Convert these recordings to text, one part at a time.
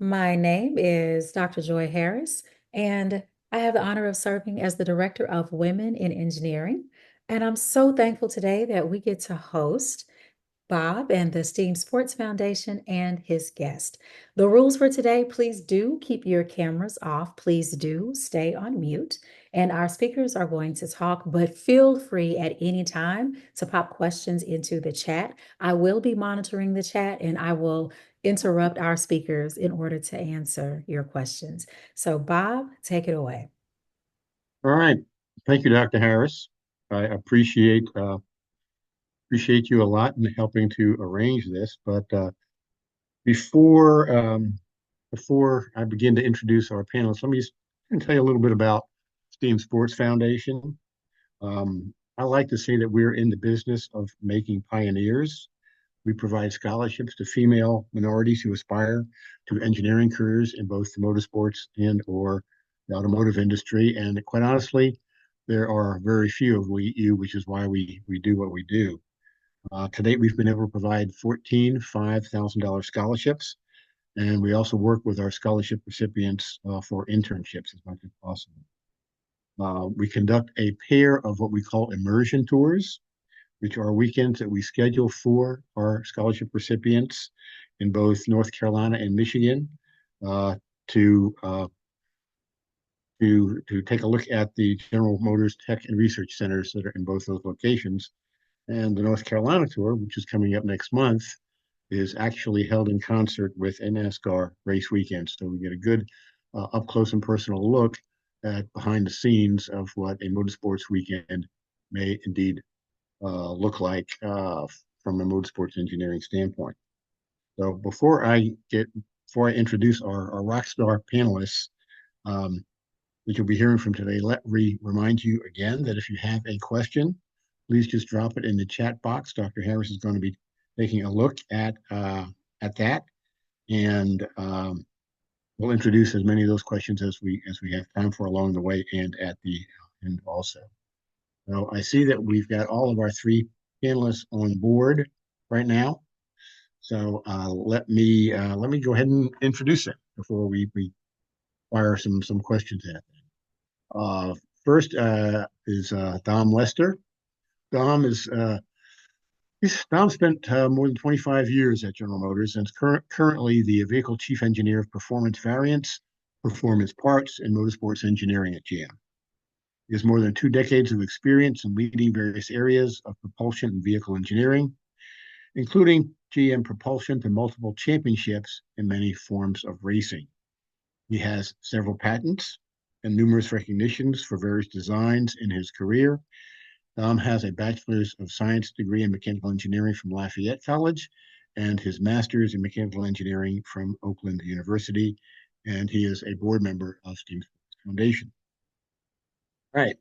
My name is Dr. Joy Harris, and I have the honor of serving as the Director of Women in Engineering. And I'm so thankful today that we get to host Bob and the STEAM Sports Foundation and his guest. The rules for today, please do keep your cameras off. Please do stay on mute. And our speakers are going to talk, but feel free at any time to pop questions into the chat. I will be monitoring the chat and I will interrupt our speakers in order to answer your questions. So, Bob, take it away. All right. Thank you, Dr. Harris. I appreciate you a lot in helping to arrange this. But before before I begin to introduce our panelists, let me just tell you a little bit about STEAM Sports Foundation. I like to say that we're in the business of making pioneers. We provide scholarships to female minorities who aspire to engineering careers in both the motorsports and or the automotive industry. And quite honestly, there are very few of you, which is why we do what we do. To date, we've been able to provide 14 $5,000 scholarships, and we also work with our scholarship recipients for internships as much as possible. We conduct a pair of what we call immersion tours, which are weekends that we schedule for our scholarship recipients in both North Carolina and Michigan uh, to uh, to take a look at the General Motors Tech and Research Centers that are in both those locations. And the North Carolina tour, which is coming up next month, is actually held in concert with a NASCAR race weekend. So we get a good up close and personal look at behind the scenes of what a motorsports weekend may indeed look like from a motorsports engineering standpoint. So before I introduce our rock star panelists, um, that you'll be hearing from today, let me remind you again that if you have a question, please just drop it in the chat box. Dr. Harris is going to be taking a look at that, and we'll introduce as many of those questions as we have time for along the way and at the end also. So I see that we've got all of our three panelists on board right now. So let me go ahead and introduce them before we fire some questions at them. Uh, First is Dom Lester. Dom is Dom spent more than 25 years at General Motors and is currently the vehicle chief engineer of performance variants, performance parts, and motorsports engineering at GM. He has more than 2 decades of experience in leading various areas of propulsion and vehicle engineering, including GM propulsion to multiple championships in many forms of racing. He has several patents and numerous recognitions for various designs in his career. Dom has a Bachelor's of Science degree in Mechanical Engineering from Lafayette College and his Master's in Mechanical Engineering from Oakland University, and he is a board member of Steam Foundation. All right.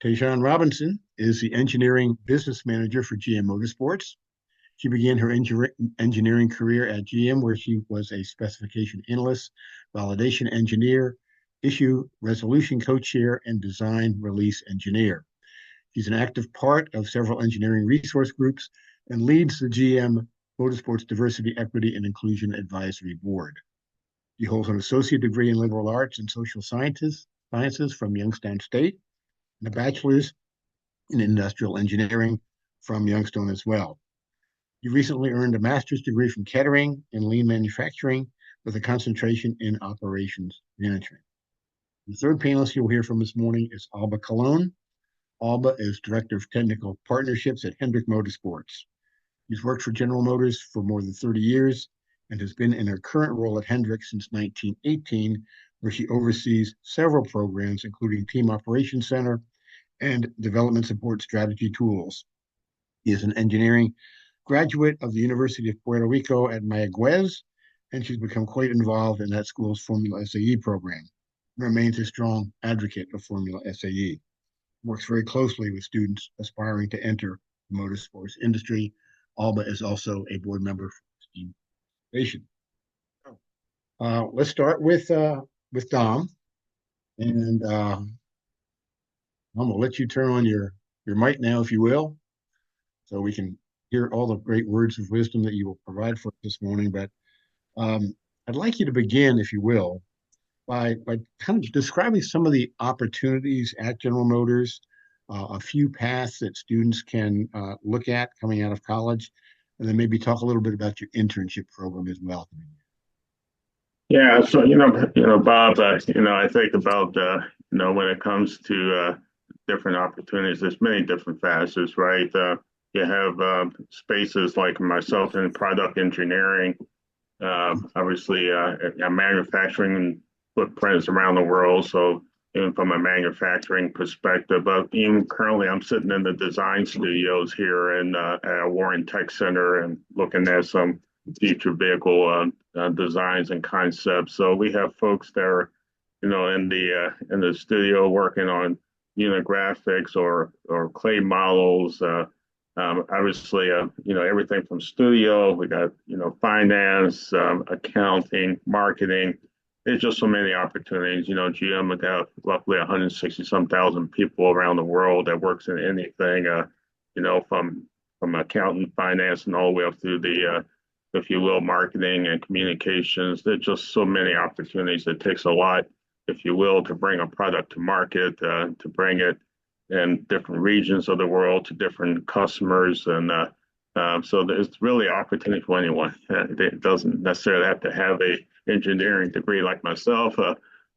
Tejan Robinson is the engineering business manager for GM Motorsports. She began her engineering career at GM, where she was a specification analyst, validation engineer, issue resolution co-chair, and design release engineer. She's an active part of several engineering resource groups and leads the GM Motorsports Diversity, Equity, and Inclusion Advisory Board. She holds an associate degree in liberal arts and social sciences from Youngstown State and a bachelor's in industrial engineering from Youngstown as well. He recently earned a master's degree from Kettering in lean manufacturing with a concentration in operations management. The third panelist you'll hear from this morning is Alba Colon. Alba is Director of Technical Partnerships at Hendrick Motorsports. He's worked for General Motors for more than 30 years and has been in her current role at Hendrick since 1918, where she oversees several programs, including Team Operations Center and Development Support Strategy Tools. He is an engineering graduate of the University of Puerto Rico at Mayagüez, and she's become quite involved in that school's Formula SAE program and remains a strong advocate of Formula SAE. Works very closely with students aspiring to enter the motorsports industry. Alba is also a board member for Steam Foundation. Let's start with Dom, and I'm gonna let you turn on your mic now, if you will, so we can hear all the great words of wisdom that you will provide for us this morning. But um, I'd like you to begin, if you will, by kind of describing some of the opportunities at General Motors, a few paths that students can look at coming out of college, and then maybe talk a little bit about your internship program as well. Yeah, so Bob, I think about when it comes to different opportunities, there's many different facets, right? You have spaces like myself in product engineering, obviously, manufacturing footprints around the world. So even from a manufacturing perspective, but even currently, I'm sitting in the design studios here at Warren Tech Center and looking at some future vehicle designs and concepts. So we have folks that are, in the studio working on unit graphics or clay models. Obviously, everything from studio, we got, finance, accounting, marketing. There's just so many opportunities. GM has got roughly 160 some thousand people around the world that works in anything, from accounting, finance, and all the way up through if you will, marketing and communications. There's just so many opportunities. It takes a lot, if you will, to bring a product to market, to bring it in different regions of the world to different customers. And so there's really opportunity for anyone. It doesn't necessarily have to have a engineering degree like myself,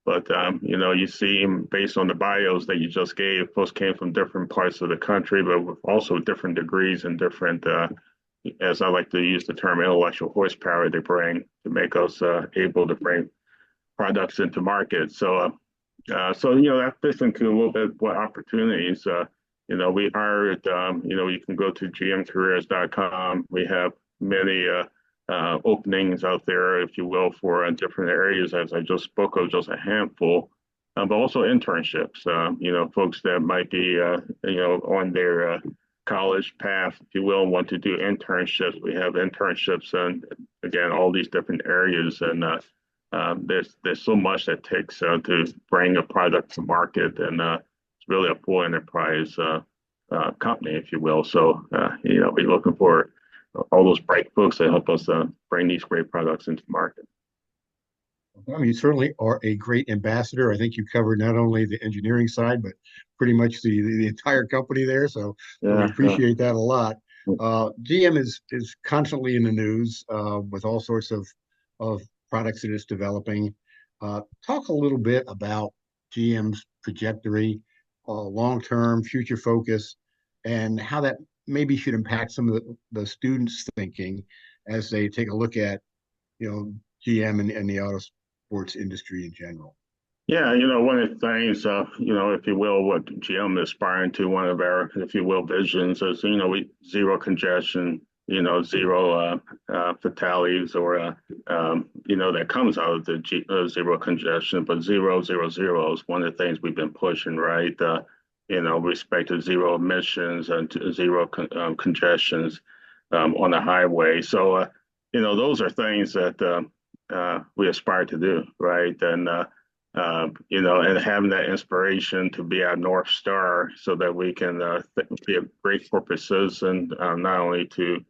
but you see based on the bios that you just gave, folks came from different parts of the country, but with also different degrees and different, as I like to use the term, intellectual horsepower they bring to make us able to bring products into market. So that fits into a little bit what opportunities. We hired. You can go to gmcareers.com. We have many openings out there, if you will, for different areas. As I just spoke of, just a handful, but also internships. Folks that might be on their college path, if you will, want to do internships. We have internships, and again, all these different areas, and there's so much that takes to bring a product to market, and it's really a full enterprise company, if you will. So we're looking for all those bright folks that help us bring these great products into market. I mean, you certainly are a great ambassador. I think you covered not only the engineering side, but pretty much the entire company there. So we Yeah, appreciate that a lot. GM is constantly in the news with all sorts of products that it's developing. Talk a little bit about GM's trajectory, long term, future focus, and how that maybe should impact some of the students' thinking as they take a look at GM and the auto sports industry in general. yeah. One of the things, if you will, what GM is aspiring to, one of our, if you will, visions is, we zero congestion, zero fatalities or, that comes out of the zero congestion, but zero, zero, zero is one of the things we've been pushing, right? Respect to zero emissions and to zero congestions on the highway. So, those are things that we aspire to do, right? And having that inspiration to be our North Star so that we can be a great corporate citizen, not only to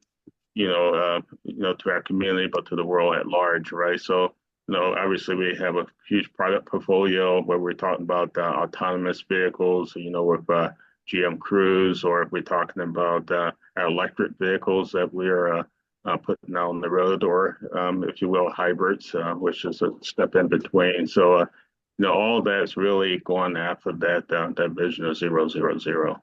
to our community, but to the world at large, right? So, obviously we have a huge product portfolio where we're talking about autonomous vehicles, with GM Cruise, or if we're talking about our electric vehicles that we're putting out on the road, or if you will, hybrids, which is a step in between. So, all that's really going after that vision of zero, zero, zero.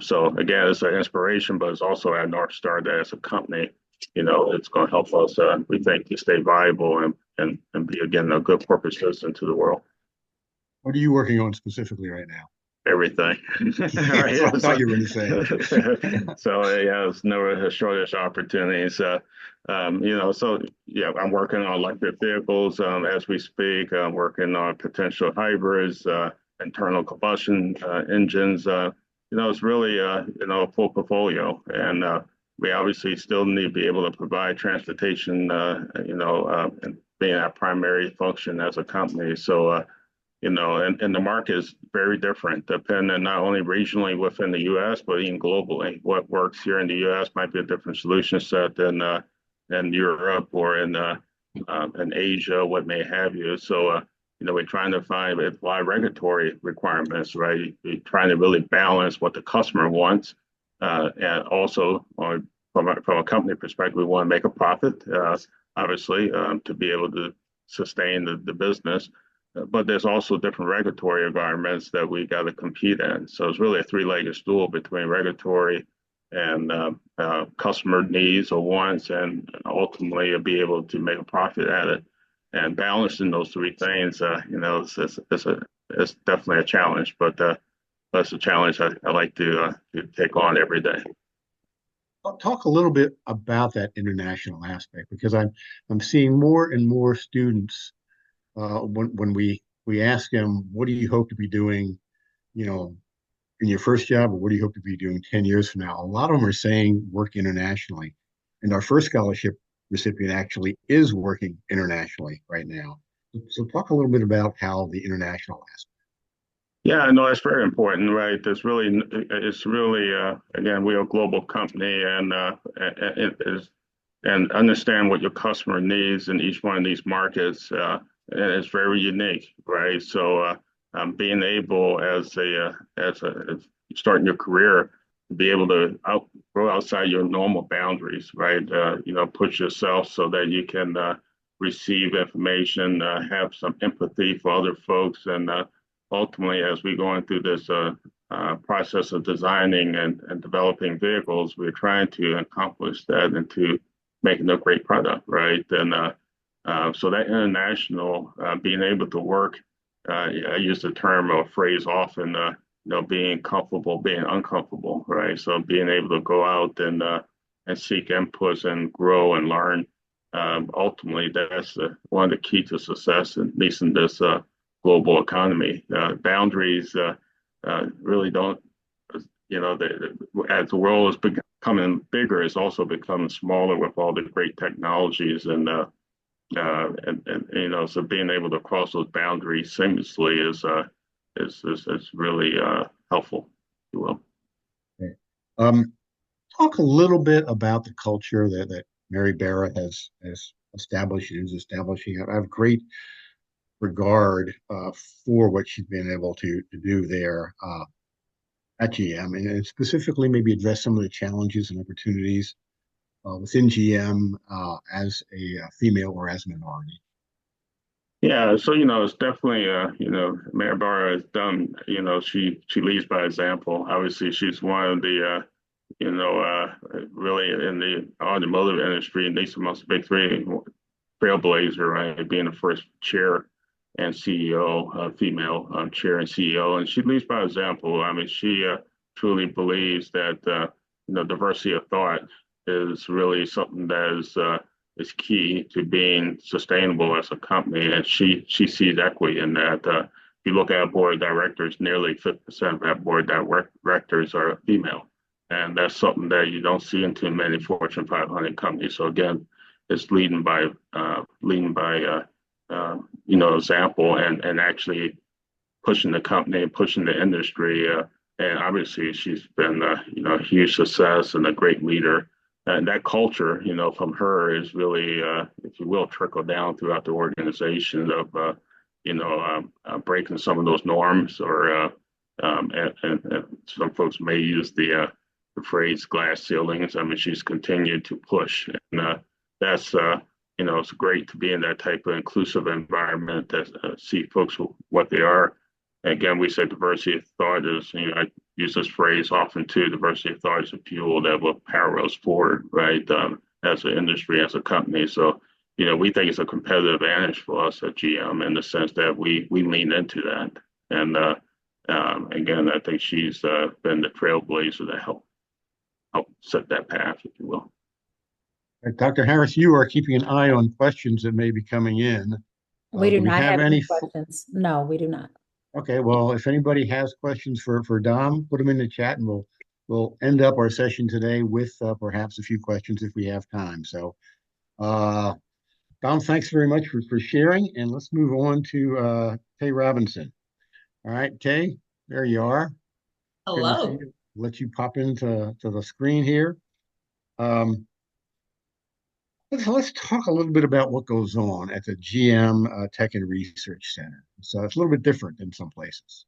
So again, it's an inspiration, but it's also our North Star that as a company, it's going to help us, we think, to stay viable and be, again, a good corporate citizen to the world. What are you working on specifically right now? Everything. That's what I thought you were going to say. So yeah, it's never a shortage of opportunities. So yeah, I'm working on electric vehicles as we speak. I'm working on potential hybrids, internal combustion engines. It's really a full portfolio, and we obviously still need to be able to provide transportation. And being our primary function as a company. So. And the market is very different, depending not only regionally within the U.S., but even globally. What works here in the U.S. might be a different solution set than in Europe or in in Asia, what may have you. So, we're trying to find why regulatory requirements, right? We're trying to really balance what the customer wants, and also from a company perspective, we want to make a profit, obviously, to be able to sustain the business. But there's also different regulatory environments that we got to compete in. So it's really a three-legged stool between regulatory and customer needs or wants, and ultimately be able to make a profit at it. And balancing those three things, it's definitely a challenge, but that's a challenge I like to take on every day. I'll talk a little bit about that international aspect because I'm seeing more and more students when we ask them, what do you hope to be doing, you know, in your first job, or what do you hope to be doing 10 years from now? A lot of them are saying work internationally. And our first scholarship recipient actually is working internationally right now. So talk a little bit about how the international aspect. Yeah, no, it's very important, right? It's really, again, we're a global company, and it is, and understand what your customer needs in each one of these markets, and it's very unique, right? So, being able as starting your career, to be able to grow outside your normal boundaries, right? Push yourself so that you can receive information, have some empathy for other folks, and ultimately, as we're going through this process of designing and developing vehicles, we're trying to accomplish that into making a great product, right? And so that international, being able to work, I use the term or phrase often, being comfortable, being uncomfortable, right? So being able to go out and seek inputs and grow and learn. Ultimately, that's one of the key to success, at least in this global economy. Boundaries really don't, as the world is becoming bigger, it's also becoming smaller with all the great technologies, and so being able to cross those boundaries seamlessly is really helpful, if you will. Okay. Um, Talk a little bit about the culture that Mary Barra has established and is establishing. I have great regard for what she's been able to do there at GM, and specifically maybe address some of the challenges and opportunities within GM as a female or as a minority. Yeah, so it's definitely Mayor Barra has done, she leads by example. Obviously, she's one of the really in the automotive industry, at least amongst the big three, trailblazer, right? Being the first chair and CEO, female chair and CEO, and she leads by example. I mean, she truly believes that diversity of thought is really something that is key to being sustainable as a company, and she sees equity in that. If you look at our board of directors, nearly 50% of our board of directors are female, and that's something that you don't see in too many Fortune 500 companies. So again, it's example, and actually pushing the company and pushing the industry. And obviously, she's been a huge success and a great leader. And that culture, from her is really, if you will, trickle down throughout the organization of, breaking some of those norms, or and some folks may use the phrase glass ceilings. I mean, she's continued to push, and that's it's great to be in that type of inclusive environment that see folks what they are. Again, we say diversity of thought is, I use this phrase often too. Diversity of thought is a fuel that will power us forward, right? As an industry, as a company. So, we think it's a competitive advantage for us at GM in the sense that we lean into that. And again, I think she's been the trailblazer to help set that path, if you will. Dr. Harris, you are keeping an eye on questions that may be coming in. We do Do we not have have any any? questions. No, we do not. Okay, well, if anybody has questions for Dom, put them in the chat, and we'll end up our session today with perhaps a few questions if we have time. So, uh, Dom, thanks very much for sharing, and let's move on to Kay Robinson. All right, Kay, there you are. Good to see Hello. you. Let you pop into the screen here. Um, let's talk a little bit about what goes on at the GM Tech and Research Center. So it's a little bit different in some places.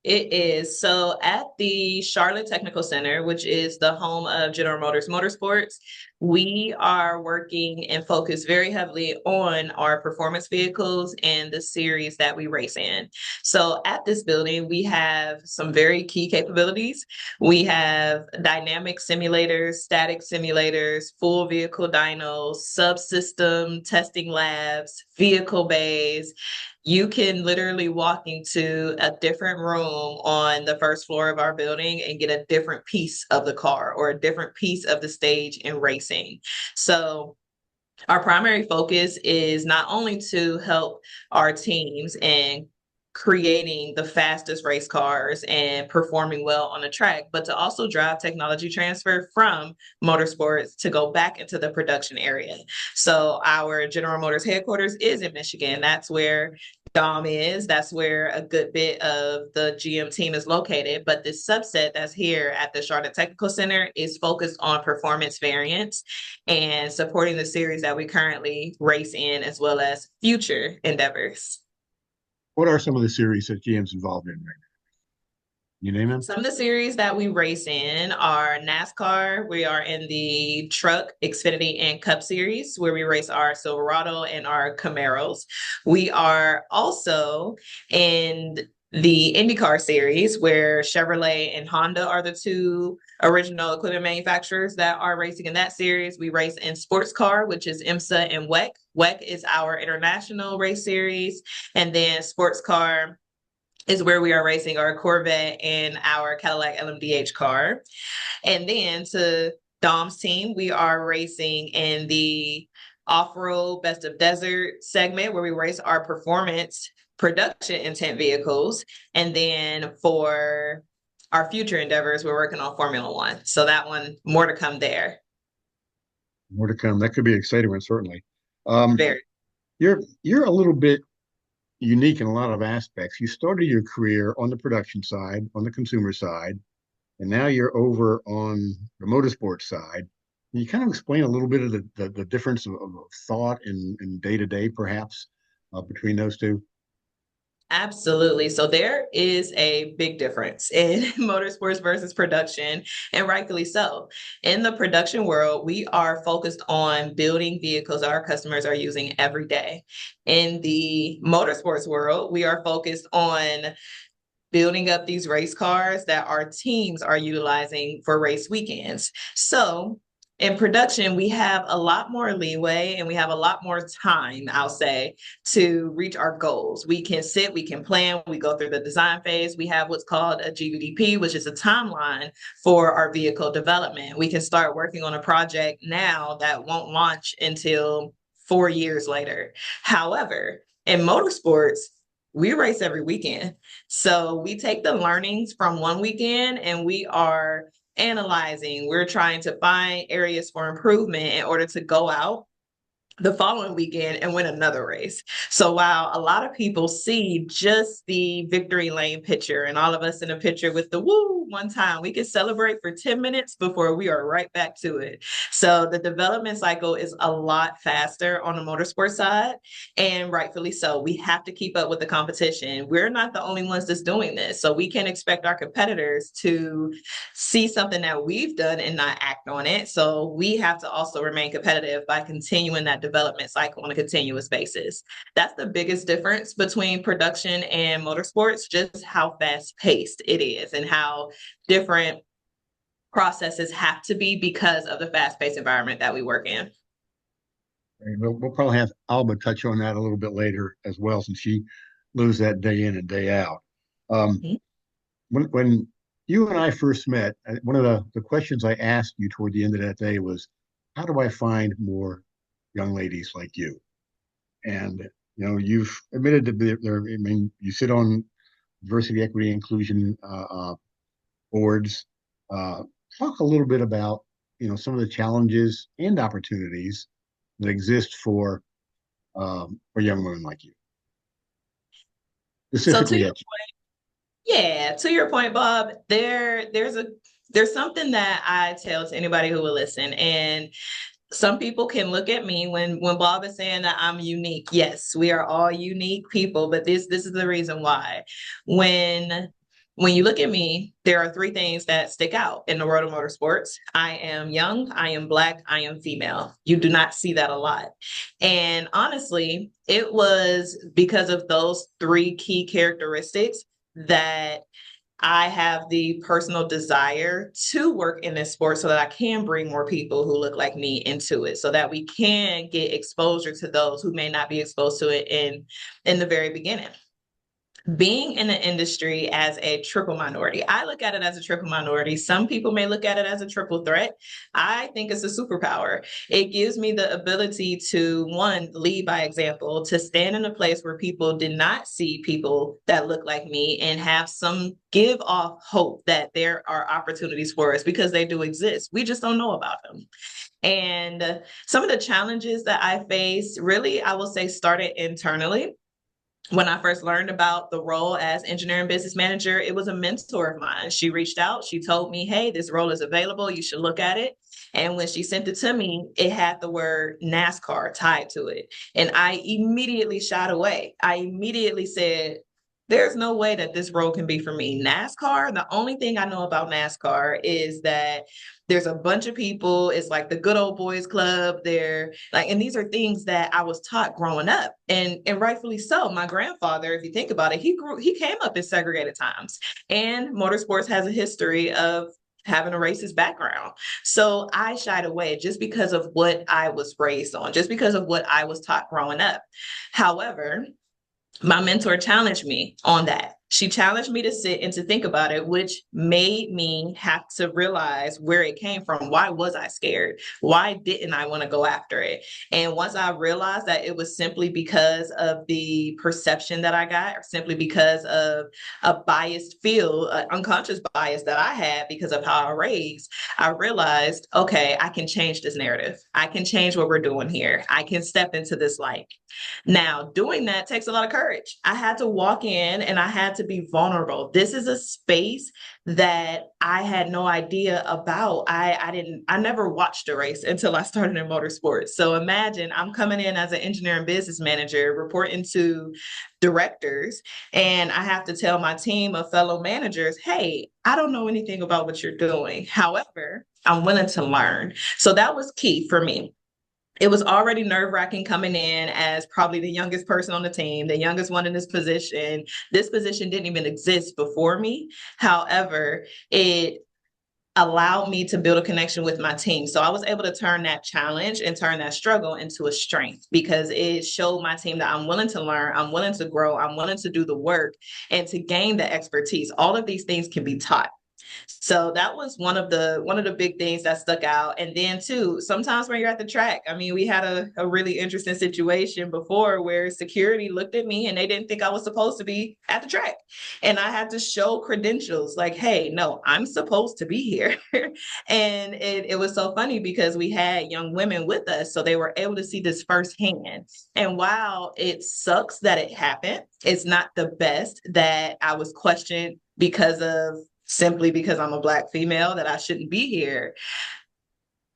It is. So at the Charlotte Technical Center, which is the home of General Motors Motorsports, we are working and focus very heavily on our performance vehicles and the series that we race in. So at this building, we have some very key capabilities. We have dynamic simulators, static simulators, full vehicle dynos, subsystem testing labs, vehicle bays. You can literally walk into a different room on the first floor of our building and get a different piece of the car or a different piece of the stage in racing. So our primary focus is not only to help our teams in creating the fastest race cars and performing well on the track, but to also drive technology transfer from motorsports to go back into the production area. So our General Motors headquarters is in Michigan. That's where Dom is. That's where a good bit of the GM team is located. But this subset that's here at the Charlotte Technical Center is focused on performance variants and supporting the series that we currently race in, as well as future endeavors. What are some of the series that GM's involved in right now? You name them? Some of the series that we race in are NASCAR. We are in the Truck, Xfinity, and Cup series, where we race our Silverado and our Camaros. We are also in the IndyCar series, where Chevrolet and Honda are the two original equipment manufacturers that are racing in that series. We race in sports car, which is IMSA and WEC. WEC is our international race series. And then sports car is where we are racing our Corvette and our Cadillac LMDH car. And then to Dom's team, we are racing in the off-road best of desert segment where we race our performance production intent vehicles. And then for our future endeavors, we're working on Formula One. So that one, more to come there. More to come. That could be an exciting one, certainly. Um, Very. you're a little bit unique in a lot of aspects. You started your career on the production side, on the consumer side, and now you're over on the motorsports side. Can you kind of explain a little bit of the difference of thought and day to day, perhaps, between those two? Absolutely. So there is a big difference in motorsports versus production, and rightfully so. In the production world, we are focused on building vehicles that our customers are using every day. In the motorsports world, we are focused on building up these race cars that our teams are utilizing for race weekends. So in production, we have a lot more leeway and we have a lot more time, I'll say, to reach our goals. We can sit, we can plan, we go through the design phase. We have what's called a GVDP, which is a timeline for our vehicle development. We can start working on a project now that won't launch until 4 years later. However, in motorsports, we race every weekend. So we take the learnings from one weekend and we are analyzing. We're trying to find areas for improvement in order to go out the following weekend and win another race. So while a lot of people see just the victory lane picture and all of us in a picture with the woo one time, we can celebrate for 10 minutes before we are right back to it. So the development cycle is a lot faster on the motorsport side, and rightfully so. We have to keep up with the competition. We're not the only ones that's doing this. So we can expect our competitors to see something that we've done and not act on it. So we have to also remain competitive by continuing that development cycle on a continuous basis. That's the biggest difference between production and motorsports, just how fast paced it is and how different processes have to be because of the fast paced environment that we work in. And we'll probably have Alba touch on that a little bit later as well, since she lives that day in and day out. Um, Mhm. when you and I first met, one of the questions I asked you toward the end of that day was, how do I find more young ladies like you? And you've admitted to there. I mean, you sit on diversity, equity, inclusion boards. Uh, talk a little bit about some of the challenges and opportunities that exist for young women like you, So to specifically your at you. Yeah, to your point, Bob, there's something that I tell to anybody who will listen. And some people can look at me when Bob is saying that I'm unique. Yes, we are all unique people, but this is the reason why. When when you look at me, there are three things that stick out in the world of motorsports. I am young, I am Black, I am female. You do not see that a lot. And honestly, it was because of those three key characteristics that I have the personal desire to work in this sport so that I can bring more people who look like me into it so that we can get exposure to those who may not be exposed to it in the very beginning. Being in the industry as a triple minority, I look at it as a triple minority. Some people may look at it as a triple threat. I think it's a superpower. It gives me the ability to, one, lead by example, to stand in a place where people did not see people that look like me and have some give off hope that there are opportunities for us because they do exist. We just don't know about them. And some of the challenges that I face really, I will say, started internally. When I first learned about the role as engineering business manager, it was a mentor of mine. She reached out, she told me, hey, this role is available, you should look at it. And when she sent it to me, it had the word NASCAR tied to it. And I immediately shot away. I immediately said, there's no way that this role can be for me. NASCAR, the only thing I know about NASCAR is that there's a bunch of people. It's like the good old boys club. They're like, and these are things that I was taught growing up, and rightfully so. My grandfather, if you think about it, he came up in segregated times, and motorsports has a history of having a racist background. So I shied away just because of what I was raised on, just because of what I was taught growing up. However, my mentor challenged me on that. She challenged me to sit and to think about it, which made me have to realize where it came from. Why was I scared? Why didn't I want to go after it? And once I realized that it was simply because of the perception that I got, or simply because of a biased feel, unconscious bias that I had because of how I raised, I realized, okay, I can change this narrative. I can change what we're doing here. I can step into this light. Now, doing that takes a lot of courage. I had to walk in and I had to be vulnerable. This is a space that I had no idea about. I never watched a race until I started in motorsports. So imagine I'm coming in as an engineering business manager, reporting to directors, and I have to tell my team of fellow managers, hey, I don't know anything about what you're doing. However, I'm willing to learn. So that was key for me. It was already nerve-wracking coming in as probably the youngest person on the team, the youngest one in this position. This position didn't even exist before me. However, it allowed me to build a connection with my team. So I was able to turn that challenge and turn that struggle into a strength because it showed my team that I'm willing to learn, I'm willing to grow, I'm willing to do the work and to gain the expertise. All of these things can be taught. So that was one of the big things that stuck out. And then too, sometimes when you're at the track, I mean, we had a really interesting situation before where security looked at me and they didn't think I was supposed to be at the track. And I had to show credentials like, hey, no, I'm supposed to be here. And it was so funny because we had young women with us. So they were able to see this firsthand. And while it sucks that it happened, it's not the best that I was questioned because of simply because I'm a Black female that I shouldn't be here.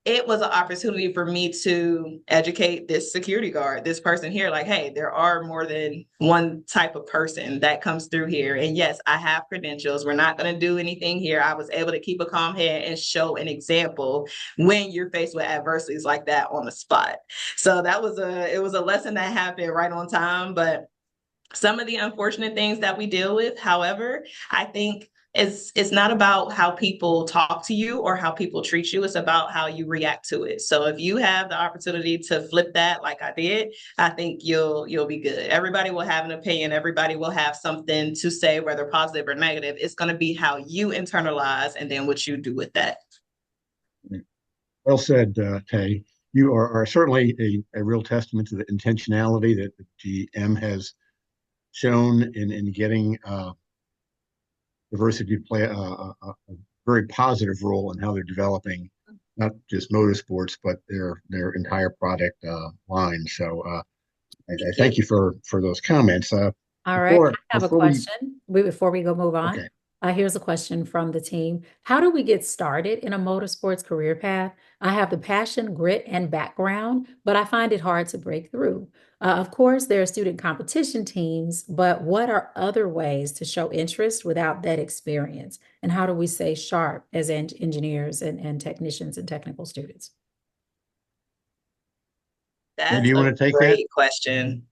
It was an opportunity for me to educate this security guard, this person here, like, hey, there are more than one type of person that comes through here. And yes, I have credentials. We're not going to do anything here. I was able to keep a calm head and show an example when you're faced with adversities like that on the spot. So it was a lesson that happened right on time. But some of the unfortunate things that we deal with, however, I think it's not about how people talk to you or how people treat you. It's about how you react to it. So if you have the opportunity to flip that like I did, I think you'll be good. Everybody will have an opinion. Everybody will have something to say, whether positive or negative. It's going to be how you internalize and then what you do with that. Well said, Tay. You are certainly a real testament to the intentionality that the GM has shown in getting diversity to play a very positive role in how they're developing not just motorsports but their entire product line. So I thank you for those comments. All right. Before I have a before we question before we go move on. okay, Here's a question from the team. How do we get started in a motorsports career path? I have the passion, grit, and background, but I find it hard to break through. Of course, there are student competition teams, but what are other ways to show interest without that experience? And how do we stay sharp as engineers and technicians and technical students? Do That's you a want to take that? great question.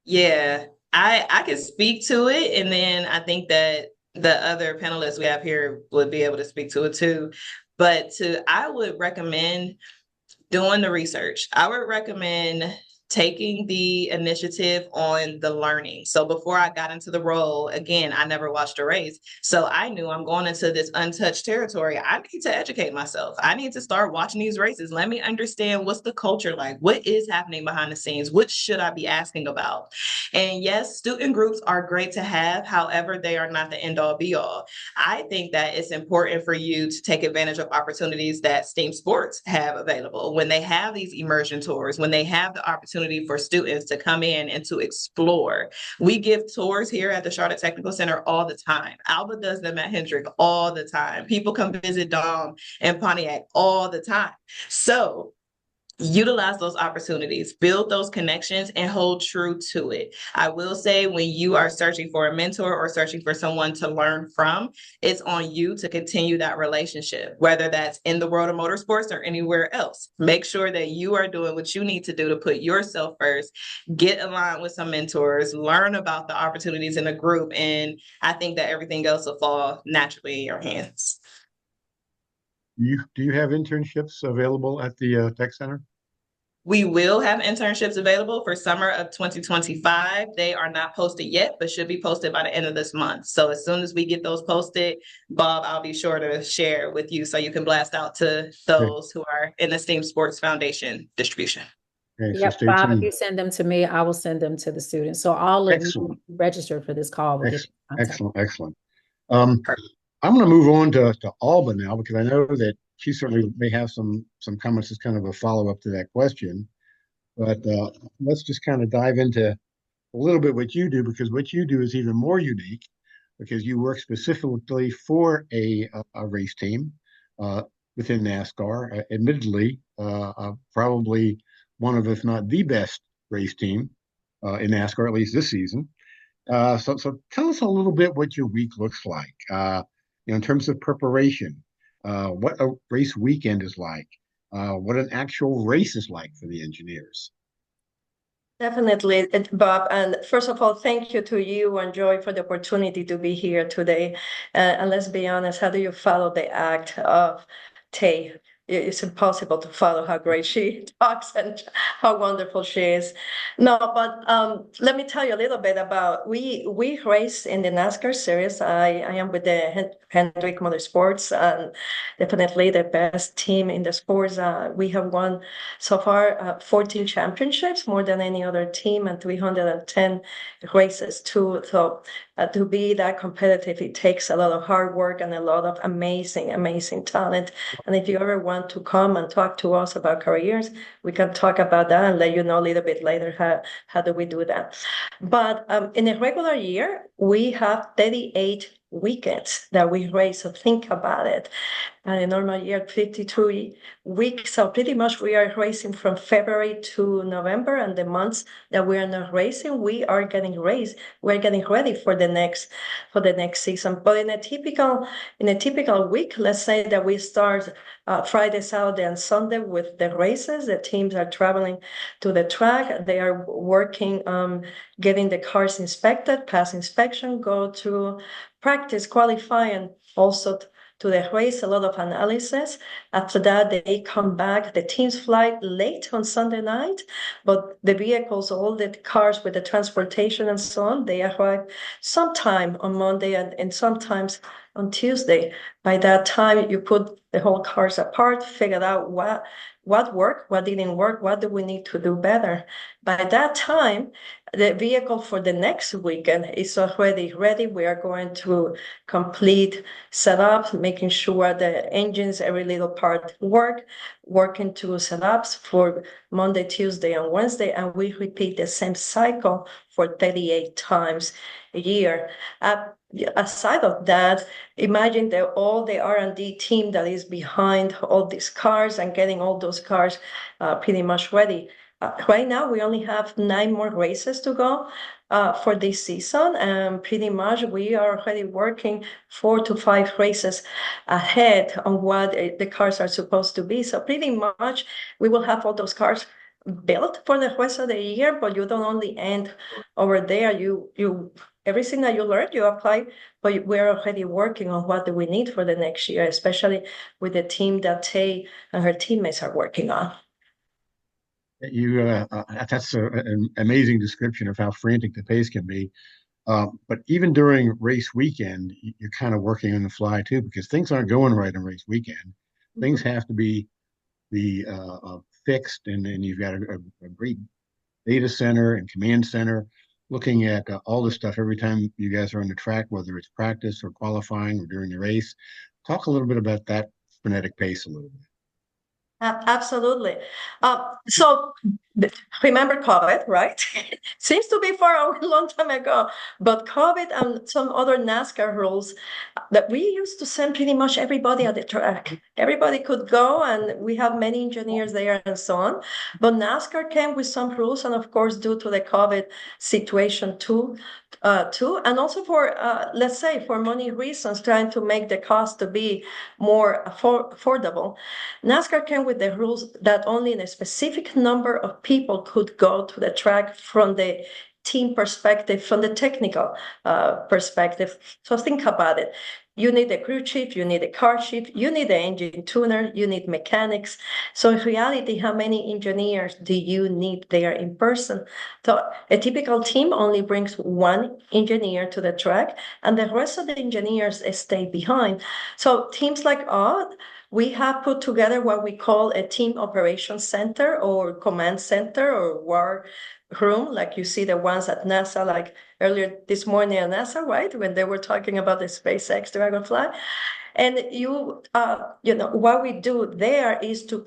Yeah, I can speak to it, and then I think that the other panelists we have here would be able to speak to it too. But I would recommend doing the research. I would recommend taking the initiative on the learning. So before I got into the role, again, I never watched a race. So I knew I'm going into this untouched territory. I need to educate myself. I need to start watching these races. Let me understand what's the culture like? What is happening behind the scenes? What should I be asking about? And yes, student groups are great to have. However, they are not the end all be all. I think that it's important for you to take advantage of opportunities that STEAM sports have available. When they have these immersion tours, when they have the opportunity for students to come in and to explore. We give tours here at the Charlotte Technical Center all the time. Alba does them at Hendrick all the time. People come visit Dom and Pontiac all the time. So utilize those opportunities, build those connections, and hold true to it. I will say, when you are searching for a mentor or searching for someone to learn from, it's on you to continue that relationship, whether that's in the world of motorsports or anywhere else. Make sure that you are doing what you need to do to put yourself first, get aligned with some mentors, learn about the opportunities in a group, and I think that everything else will fall naturally in your hands. Do you have internships available at the Tech Center? We will have internships available for summer of 2025. They are not posted yet, but should be posted by the end of this month. So as soon as we get those posted, Bob, I'll be sure to share with you so you can blast out to Okay. those who are in the STEAM Sports Foundation distribution. Okay, so Yep, stay Bob, if you tuned. send them to me, I will send them to the students. So all of you Excellent. registered for this call will get Ex in contact. excellent. Excellent. Um, I'm going to move on to Alba now because I know that she certainly may have some comments as kind of a follow-up to that question. But let's just kind of dive into a little bit what you do, because what you do is even more unique because you work specifically for a race team uh, within NASCAR. Admittedly, probably one of, if not the best race team in NASCAR, at least this season. So tell us a little bit what your week looks like, in terms of preparation, what a race weekend is like, what an actual race is like for the engineers. Definitely, Bob. And first of all, thank you to you and Joy for the opportunity to be here today. And let's be honest, how do you follow the act of Tay? It's impossible to follow how great she talks and how wonderful she is. No, but let me tell you a little bit about we race in the NASCAR series. I am with the Hendrick Motorsports, and definitely the best team in the sports. We have won so far 14 championships, more than any other team, and 310 races too. So to be that competitive, it takes a lot of hard work and a lot of amazing, amazing talent. And if you ever want to come and talk to us about careers, we can talk about that and let you know a little bit later how do we do that. But in a regular year, we have 38 weekends that we race. So think about it. And a normal year, 52 weeks. So pretty much we are racing from February to November, and the months that we are not racing, we are getting raised. We're getting ready for the next season. But in a typical week, let's say that we start Friday, Saturday, and Sunday with the races. The teams are traveling to the track. They are working on getting the cars inspected, pass inspection, go to practice, qualify, and also to the race, a lot of analysis. After that, they come back. The teams fly late on Sunday night, but the vehicles, all the cars with the transportation and so on, they arrive sometime on Monday and sometimes on Tuesday. By that time, you put the whole cars apart, figure out what worked, what didn't work, what do we need to do better. By that time, the vehicle for the next weekend is already ready. We are going to complete setups, making sure the engines, every little part working to setups for Monday, Tuesday, and Wednesday, and we repeat the same cycle for 38 times a year. Aside of that, imagine all the R&D team that is behind all these cars and getting all those cars pretty much ready. Right now, we only have 9 more races to go for this season, and pretty much we are already working 4 to 5 races ahead on what the cars are supposed to be. So pretty much we will have all those cars built for the rest of the year, but you don't only end over there. You everything that you learn, you apply, but we're already working on what do we need for the next year, especially with the team that Tay and her teammates are working on. That's an amazing description of how frantic the pace can be. But even during race weekend, you're kind of working on the fly too, because things aren't going right on race weekend. Things have to be fixed, and then you've got a great data center and command center looking at all this stuff every time you guys are on the track, whether it's practice or qualifying or during the race. Talk a little bit about that frenetic pace a little bit. Absolutely. So remember COVID, right? Seems to be for a long time ago, but COVID and some other NASCAR rules that we used to send pretty much everybody at the track. Everybody could go, and we have many engineers there and so on. But NASCAR came with some rules, and of course, due to the COVID situation too, and also for let's say for money reasons, trying to make the cost to be more affordable. NASCAR came with the rules that only a specific number of people could go to the track from the team perspective, from the technical perspective. So think about it. You need a crew chief, you need a car chief, you need an engine tuner, you need mechanics. So in reality, how many engineers do you need there in person? So a typical team only brings one engineer to the track, and the rest of the engineers stay behind. So teams like us, we have put together what we call a team operations center or command center or war room, like you see the ones at NASA, like earlier this morning at NASA, right? When they were talking about the SpaceX Dragonfly. And what we do there is to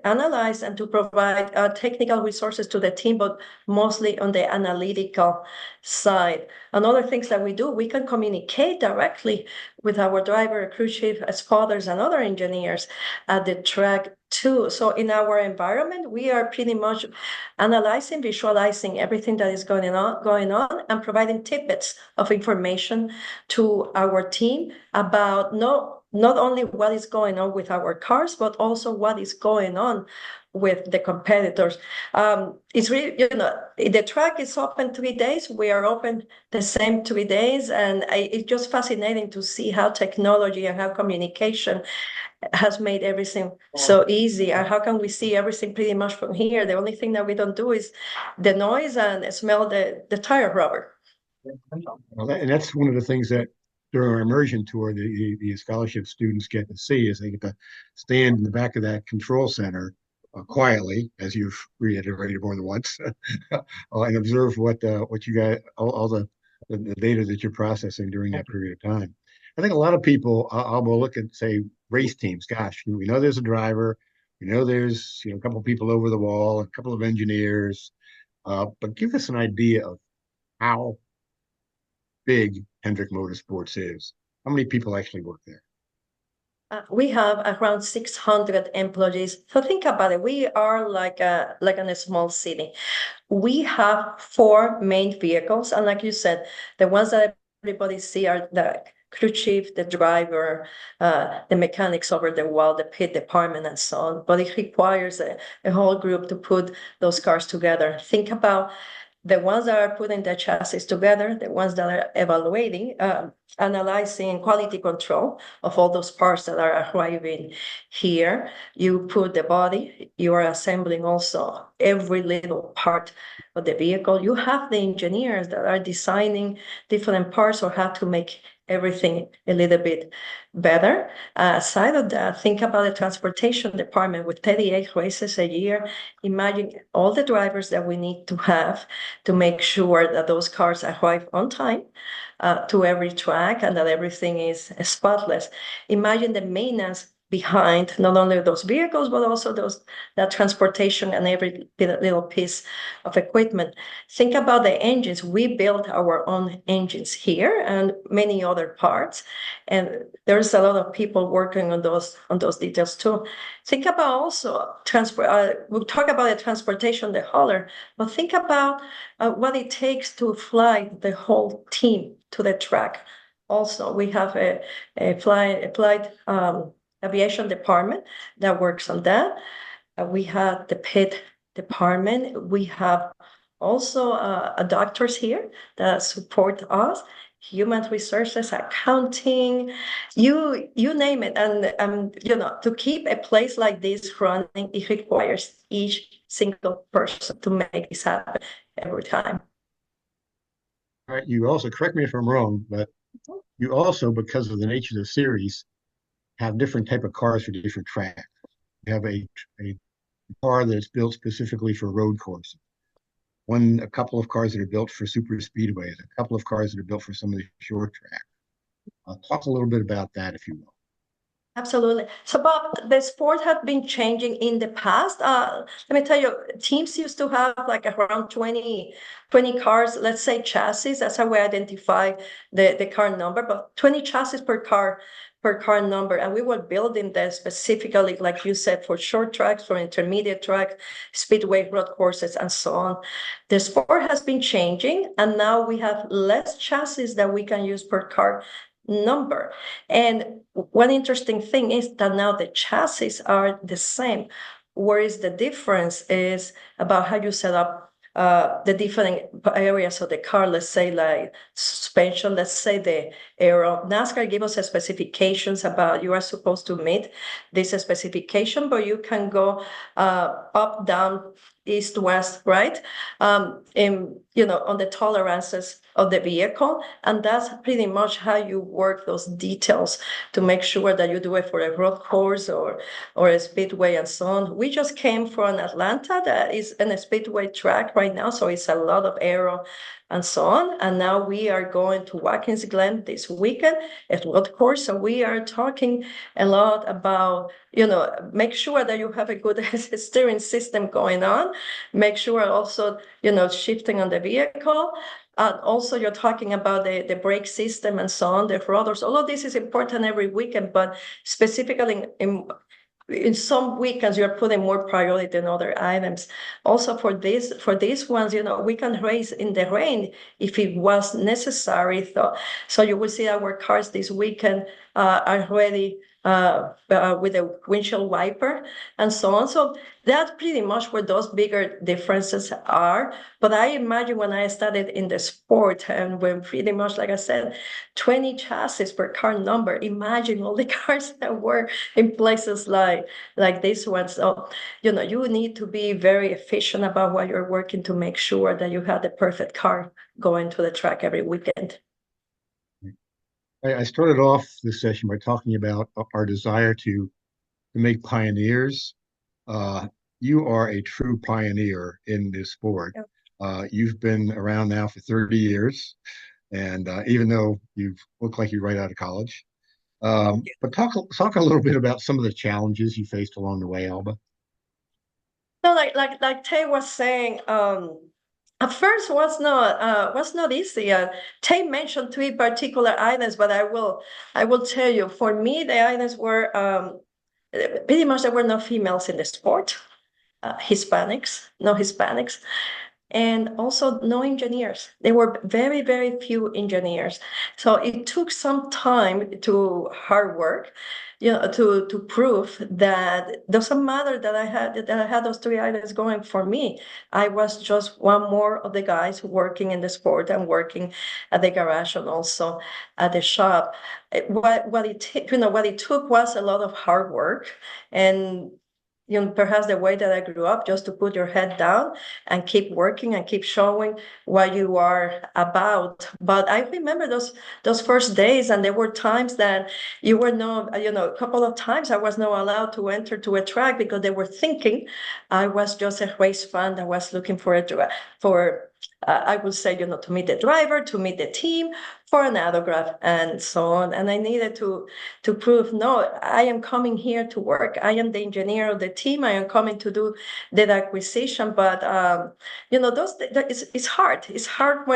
analyze and to provide technical resources to the team, but mostly on the analytical side. And other things that we do, we can communicate directly with our driver, crew chief, spotters, and other engineers at the track too. So in our environment, we are pretty much analyzing, visualizing everything that is going on, and providing tidbits of information to our team about not only what is going on with our cars, but also what is going on with the competitors. It's really, the track is open 3 days. We are open the same 3 days. And it's just fascinating to see how technology and how communication has made everything so easy. And how can we see everything pretty much from here? The only thing that we don't do is the noise and smell the tire rubber. Well, and that's one of the things that during our immersion tour, the scholarship students get to see is they get to stand in the back of that control center quietly, as you've reiterated more than once, and observe what you guys, all the data that you're processing during that period of time. I think a lot of people will look and say race teams. Gosh, we know there's a driver, we know there's a couple of people over the wall, a couple of engineers, but give us an idea of how big Hendrick Motorsports is. How many people actually work there? We have around 600 employees. So think about it. We are like in a small city. We have 4 main vehicles, and like you said, the ones that everybody see are the crew chief, the driver, the mechanics over the wall, the pit department, and so on. But it requires a whole group to put those cars together. Think about the ones that are putting the chassis together, the ones that are evaluating, analyzing quality control of all those parts that are arriving here. You put the body, you are assembling also every little part of the vehicle. You have the engineers that are designing different parts or how to make everything a little bit better. Aside of that, think about the transportation department with 38 races a year. Imagine all the drivers that we need to have to make sure that those cars arrive on time to every track and that everything is spotless. Imagine the maintenance behind not only those vehicles, but also that transportation and every little piece of equipment. Think about the engines. We build our own engines here and many other parts. And there's a lot of people working on those details too. Think about also transport. We'll talk about the transportation, the hauler, but think about what it takes to fly the whole team to the track. Also, we have a flight aviation department that works on that. We have the pit department. We have also doctors here that support us, human resources, accounting, you name it. And to keep a place like this running, it requires each single person to make this happen every time. All right, you also, correct me if I'm wrong, but you also, because of the nature of the series, have different type of cars for different tracks. You have a car that's built specifically for road courses. A couple of cars that are built for super speedways, a couple of cars that are built for some of the short tracks. Talk a little bit about that, if you will. Absolutely. So, Bob, the sport has been changing in the past. Let me tell you, teams used to have like around 20 cars, let's say chassis. That's how we identify the car number, but 20 chassis per car number. And we were building that specifically, like you said, for short tracks, for intermediate tracks, speedway road courses, and so on. The sport has been changing, and now we have less chassis that we can use per car number. And one interesting thing is that now the chassis are the same, whereas the difference is about how you set up the different areas of the car. Let's say like suspension, let's say the aero. NASCAR gives us specifications about you are supposed to meet this specification, but you can go up, down, east, west, right? On the tolerances of the vehicle. And that's pretty much how you work those details to make sure that you do it for a road course or a speedway and so on. We just came from Atlanta that is in a speedway track right now, so it's a lot of aero and so on. And now we are going to Watkins Glen this weekend at road course. So we are talking a lot about, make sure that you have a good steering system going on. Make sure also, shifting on the vehicle. Also, you're talking about the brake system and so on, the rotors. All of this is important every weekend, but specifically in some weekends, you're putting more priority than other items. Also, for these ones, we can race in the rain if it was necessary. So you will see our cars this weekend are ready with a windshield wiper and so on. So that's pretty much where those bigger differences are. But I imagine when I started in the sport and when pretty much, like I said, 20 chassis per car number, imagine all the cars that were in places like this one. So, you need to be very efficient about what you're working to make sure that you have the perfect car going to the track every weekend. I started off this session by talking about our desire to make pioneers. You are a true pioneer in this sport. You've been around now for 30 years, and even though you look like you're right out of college. But talk a little bit about some of the challenges you faced along the way, Alba. No, like Tay was saying, at first was not easy. Tay mentioned three particular items, but I will tell you, for me, the items were pretty much there were no females in the sport, no Hispanics, and also no engineers. There were very, very few engineers. So it took some time to hard work to prove that it doesn't matter that I had those three items going for me. I was just one more of the guys working in the sport and working at the garage and also at the shop. What it took was a lot of hard work and perhaps the way that I grew up, just to put your head down and keep working and keep showing what you are about. But I remember those first days, and there were times that you were not, a couple of times I was not allowed to enter to a track because they were thinking I was just a race fan that was looking I would say, to meet the driver, to meet the team, for an autograph and so on. And I needed to prove, no, I am coming here to work. I am the engineer of the team. I am coming to do the acquisition. But it's hard. It's hard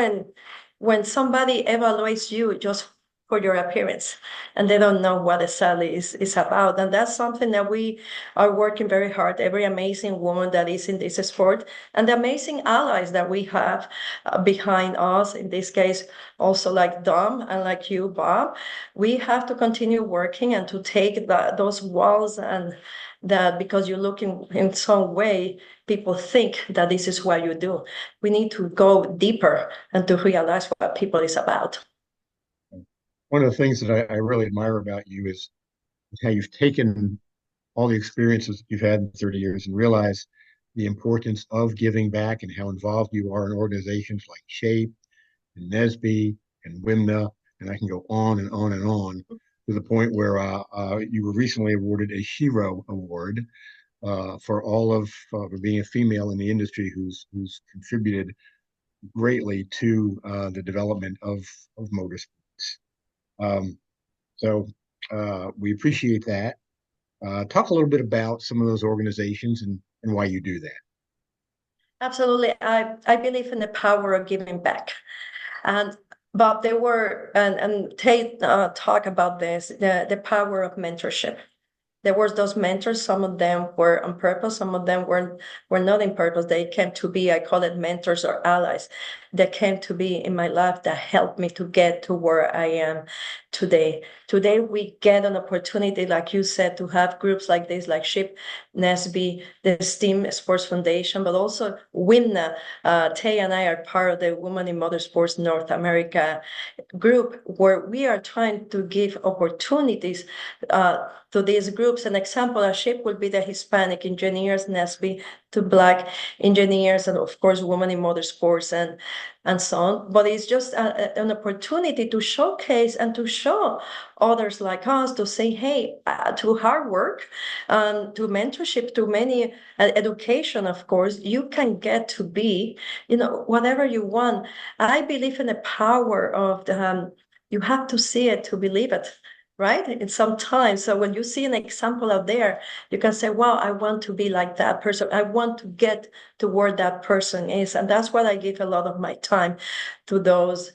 when somebody evaluates you just for your appearance and they don't know what exactly is about. And that's something that we are working very hard. Every amazing woman that is in this sport and the amazing allies that we have behind us, in this case, also like Dom and like you, Bob, we have to continue working and to take those walls, and that because you look in some way, people think that this is what you do. We need to go deeper and to realize what people is about. One of the things that I really admire about you is how you've taken all the experiences that you've had in 30 years and realize the importance of giving back and how involved you are in organizations like SHAPE and NESB and WIMNA, and I can go on and on and on to the point where you were recently awarded a Shiro Award for all of for being a female in the industry who's contributed greatly to the development of motorsports. Um, so we appreciate that. Talk a little bit about some of those organizations and why you do that. Absolutely. I believe in the power of giving back. And Bob, they were, and Tate talk about this, the power of mentorship. There were those mentors. Some of them were on purpose. Some of them were not in purpose. They came to be, I call it mentors or allies, that came to be in my life that helped me to get to where I am today. Today, we get an opportunity, like you said, to have groups like this, like SHIP, NESB, the STEAM Sports Foundation, but also WIMNA. Tay and I are part of the Women in Motorsports North America group, where we are trying to give opportunities to these groups. An example, a SHIP would be the Hispanic engineers, NESB, to Black engineers, and of course, women in motorsports and so on. But it's just an opportunity to showcase and to show others like us to say, hey, to hard work, to mentorship, to many education, of course, you can get to be, whatever you want. I believe in the power of you have to see it to believe it. Right? In some time. So when you see an example out there, you can say, wow, I want to be like that person. I want to get to where that person is. And that's what I give a lot of my time to those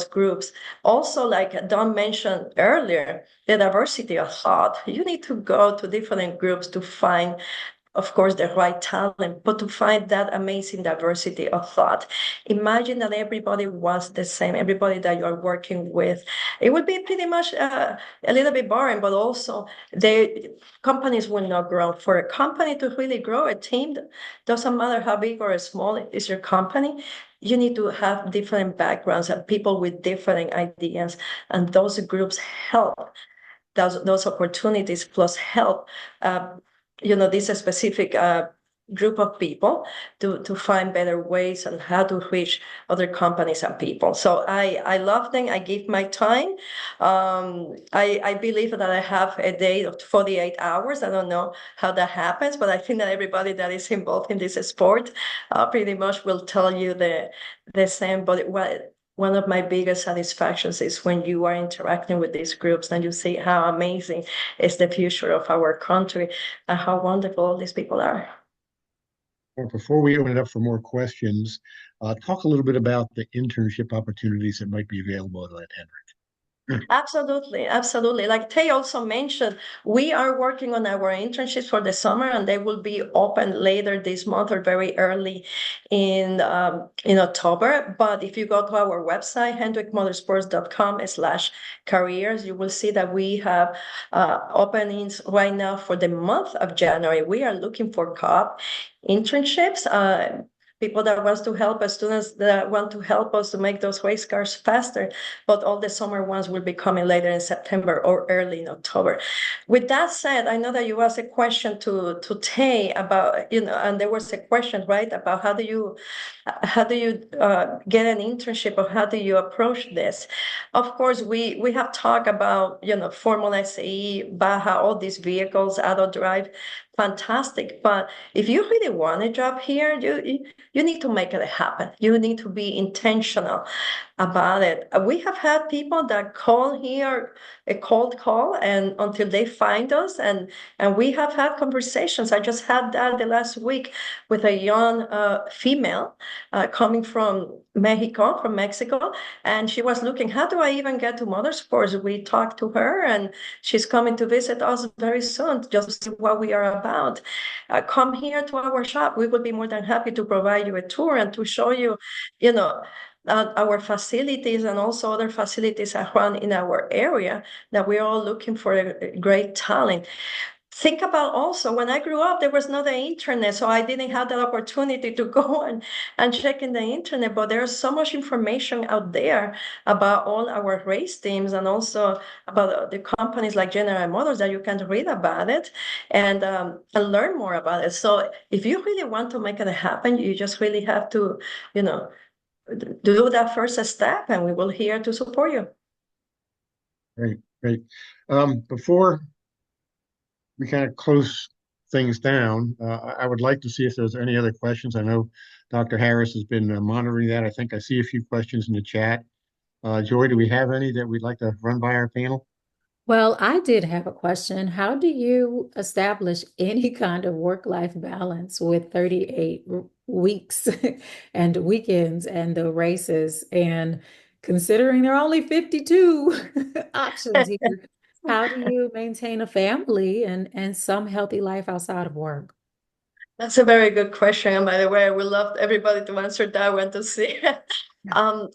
groups. Also, like Don mentioned earlier, the diversity of thought. You need to go to different groups to find, of course, the right talent, but to find that amazing diversity of thought. Imagine that everybody was the same, everybody that you're working with. It would be pretty much a little bit boring, but also the companies will not grow. For a company to really grow, a team, doesn't matter how big or small is your company, you need to have different backgrounds and people with different ideas. And those groups help those opportunities plus help this specific group of people to find better ways on how to reach other companies and people. So I love them. I give my time. I believe that I have a day of 48 hours. I don't know how that happens, but I think that everybody that is involved in this sport pretty much will tell you the same. But one of my biggest satisfactions is when you are interacting with these groups and you see how amazing is the future of our country and how wonderful all these people are. Well, before we open it up for more questions, talk a little bit about the internship opportunities that might be available at Henry. Absolutely, absolutely. Like Tay also mentioned, we are working on our internships for the summer, and they will be open later this month or very early in October. But if you go to our website, hendrickmotorsports.com/careers, you will see that we have openings right now for the month of January. We are looking for COP internships. People that wants to help us, students that want to help us to make those race cars faster, but all the summer ones will be coming later in September or early in October. With that said, I know that you asked a question to Tay about, and there was a question, right, about how do you get an internship or how do you approach this? Of course, we have talked about, Formula SE, Baja, all these vehicles, auto drive, fantastic. But if you really want a job here, you need to make it happen. You need to be intentional about it. We have had people that call here a cold call and until they find us and we have had conversations. I just had that the last week with a young female coming from Mexico, and she was looking, how do I even get to motorsports? We talked to her and she's coming to visit us very soon just to see what we are about. Come here to our shop. We would be more than happy to provide you a tour and to show you, you know, our facilities and also other facilities around in our area that we're all looking for a great talent. Think about also when I grew up, there was not the internet, so I didn't have that opportunity to go and check in the internet. But there's so much information out there about all our race teams and also about the companies like General Motors that you can read about it and learn more about it. So if you really want to make it happen, you just really have to, you know, do that first step, and we will here to support you. Great, great. Before we kind of close things down, I would like to see if there's any other questions. I know Dr. Harris has been monitoring that. I think I see a few questions in the chat. Joy, do we have any that we'd like to run by our panel? Well, I did have a question. How do you establish any kind of work-life balance with 38 weeks and weekends and the races? And considering there are only 52 options here, how do you maintain a family and some healthy life outside of work? That's a very good question. And by the way, I would love everybody to answer that one to see.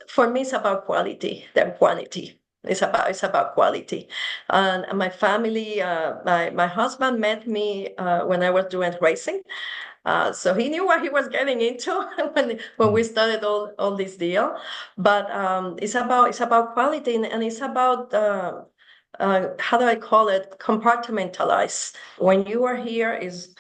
For me, it's about quality than quantity. It's about quality. And my family, my husband met me when I was doing racing. So he knew what he was getting into when we started all this deal. But it's about quality and it's about how do I call it? Compartmentalize. When you are here is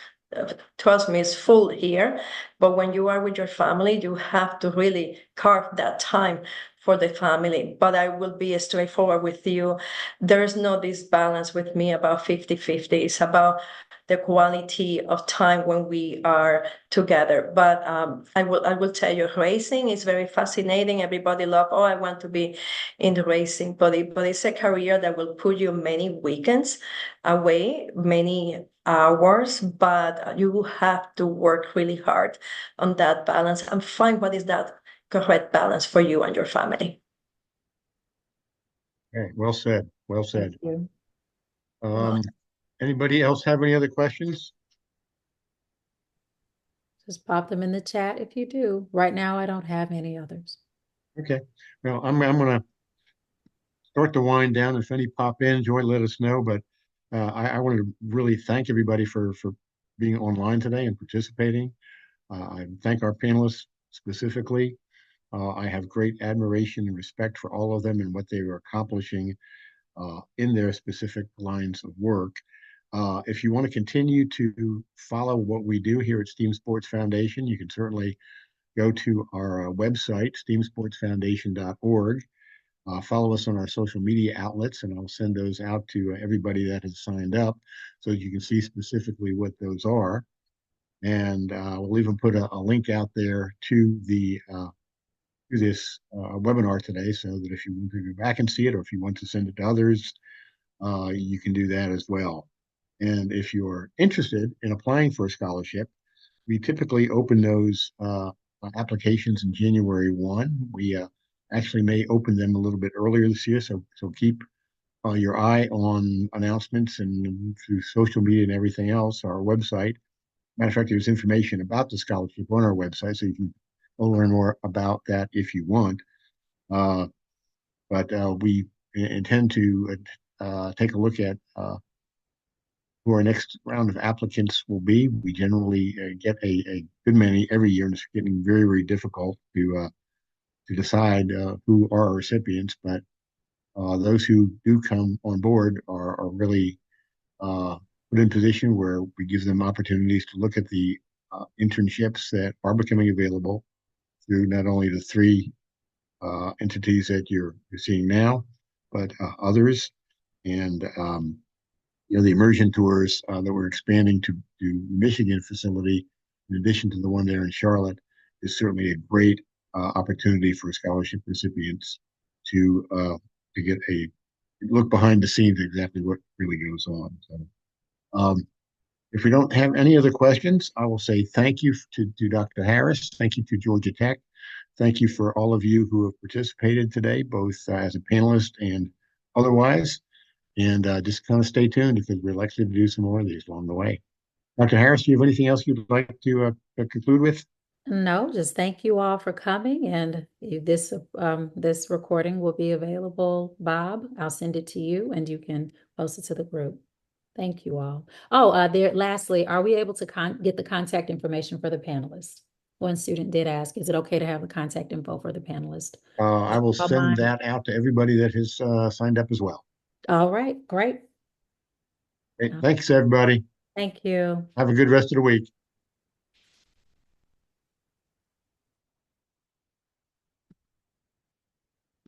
trust me, it's full here. But when you are with your family, you have to really carve that time for the family. But I will be straightforward with you. There's no this balance with me about 50-50. It's about the quality of time when we are together. But I will tell you, racing is very fascinating. Everybody love, oh, I want to be in the racing, but it's a career that will put you many weekends away, many hours, but you have to work really hard on that balance and find what is that correct balance for you and your family. Okay, well said. Well Thank said. you. Um, Anybody else have any other questions? Just pop them in the chat if you do. Right now, I don't have any others. Okay. Well, I'm gonna start to wind down. If any pop in, Joy, let us know. But I wanted to really thank everybody for being online today and participating. I thank our panelists specifically. I have great admiration and respect for all of them and what they are accomplishing in their specific lines of work. If you want to continue to follow what we do here at Steam Sports Foundation, you can certainly go to our website, steamsportsfoundation.org. Follow us on our social media outlets, and I'll send those out to everybody that has signed up so you can see specifically what those are. And we'll even put a link out there to this webinar today so that if you want to go back and see it or if you want to send it to others, you can do that as well. And if you're interested in applying for a scholarship, we typically open those applications in January 1. We actually may open them a little bit earlier this year. So keep your eye on announcements and through social media and everything else, our website. Matter of fact, there's information about the scholarship on our website, so you can learn more about that if you want. But we intend to take a look at who our next round of applicants will be. We generally get a good many every year, and it's getting very, very difficult to decide who are our recipients. But those who do come on board are really put in position where we give them opportunities to look at the internships that are becoming available through not only the three entities that you're seeing now, but others. And the immersion tours that we're expanding to the Michigan facility, in addition to the one there in Charlotte, is certainly a great opportunity for scholarship recipients to get a look behind the scenes exactly what really goes on. So, if we don't have any other questions, I will say thank you to Dr. Harris. Thank you to Georgia Tech. Thank you for all of you who have participated today, both as a panelist and otherwise. And just kind of stay tuned because we're likely to do some more of these along the way. Dr. Harris, do you have anything else you'd like to conclude with? No, just thank you all for coming. And this recording will be available, Bob. I'll send it to you and you can post it to the group. Thank you all. Oh, lastly, are we able to get the contact information for the panelists? One student did ask, is it okay to have the contact info for the panelist? I will All send mine. that out to everybody that has signed up as well. All right, great. Great. Thanks, everybody. Thank you. Have a good rest of the week.